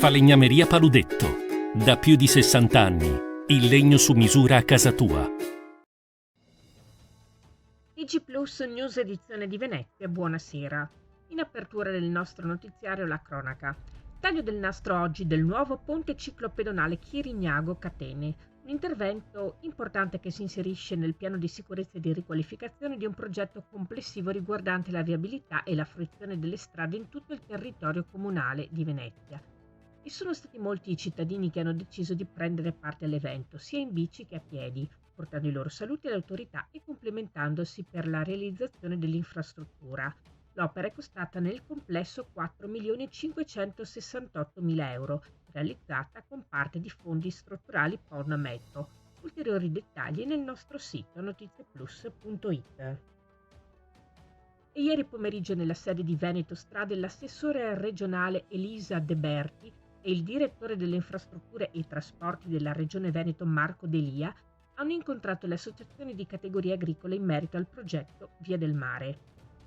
Falegnameria Paludetto. Da più di 60 anni. Il legno su misura a casa tua. TG Plus News edizione di Venezia, buonasera. In apertura del nostro notiziario la cronaca. Taglio del nastro oggi del nuovo ponte ciclopedonale Chirignago-Catene. Un intervento importante che si inserisce nel piano di sicurezza e di riqualificazione di un progetto complessivo riguardante la viabilità e la fruizione delle strade in tutto il territorio comunale di Venezia. E sono stati molti i cittadini che hanno deciso di prendere parte all'evento, sia in bici che a piedi, portando i loro saluti alle autorità e complementandosi per la realizzazione dell'infrastruttura. L'opera è costata nel complesso 4.568.000 euro, realizzata con parte di fondi strutturali PON Metro. Ulteriori dettagli nel nostro sito notizieplus.it. E ieri pomeriggio nella sede di Veneto Strade l'assessore regionale Elisa De Berti e il direttore delle infrastrutture e trasporti della regione Veneto Marco Delia hanno incontrato le associazioni di categorie agricole in merito al progetto Via del Mare.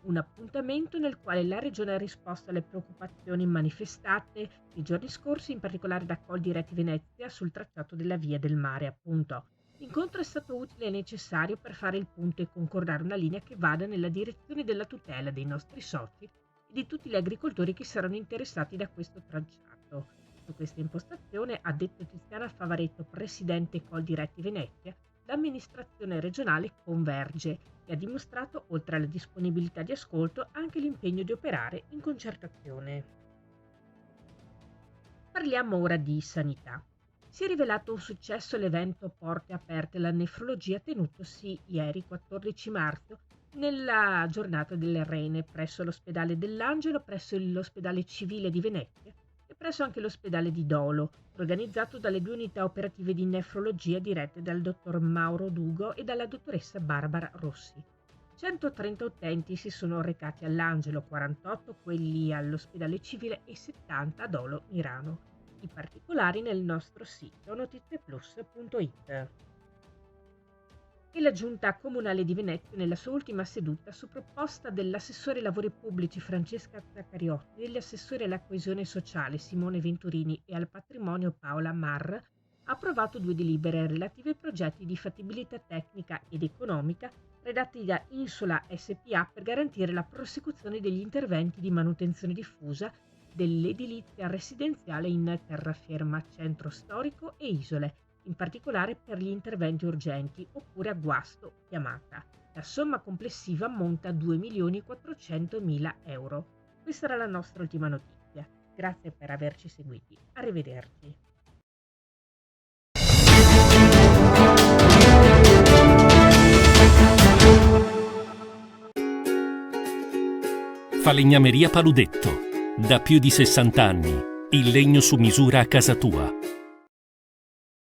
Un appuntamento nel quale la regione ha risposto alle preoccupazioni manifestate nei giorni scorsi, in particolare da Coldiretti Venezia, sul tracciato della Via del Mare, appunto. L'incontro è stato utile e necessario per fare il punto e concordare una linea che vada nella direzione della tutela dei nostri soci e di tutti gli agricoltori che saranno interessati da questo tracciato. Su questa impostazione, ha detto Tiziana Favaretto, presidente Coldiretti Venezia, l'amministrazione regionale converge e ha dimostrato, oltre alla disponibilità di ascolto, anche l'impegno di operare in concertazione. Parliamo ora di sanità. Si è rivelato un successo l'evento Porte Aperte alla Nefrologia tenutosi ieri 14 marzo nella giornata delle Rene presso l'ospedale dell'Angelo, presso l'ospedale civile di Venezia e presso anche l'ospedale di Dolo, organizzato dalle due unità operative di nefrologia dirette dal dottor Mauro Dugo e dalla dottoressa Barbara Rossi. 130 utenti si sono recati all'Angelo, 48 quelli all'ospedale civile e 70 a Dolo Mirano. I particolari nel nostro sito notizieplus.it. E la Giunta Comunale di Venezia nella sua ultima seduta, su proposta dell'assessore ai lavori pubblici Francesca Zaccariotti, degli assessori alla coesione sociale Simone Venturini e al patrimonio Paola Marr, ha approvato due delibere relative ai progetti di fattibilità tecnica ed economica redatti da Insula SPA per garantire la prosecuzione degli interventi di manutenzione diffusa dell'edilizia residenziale in terraferma, centro storico e isole, in particolare per gli interventi urgenti oppure a guasto chiamata. La somma complessiva ammonta a 2.400.000 euro. Questa era la nostra ultima notizia. Grazie per averci seguiti. Arrivederci. Falegnameria Paludetto. Da più di 60 anni. Il legno su misura a casa tua.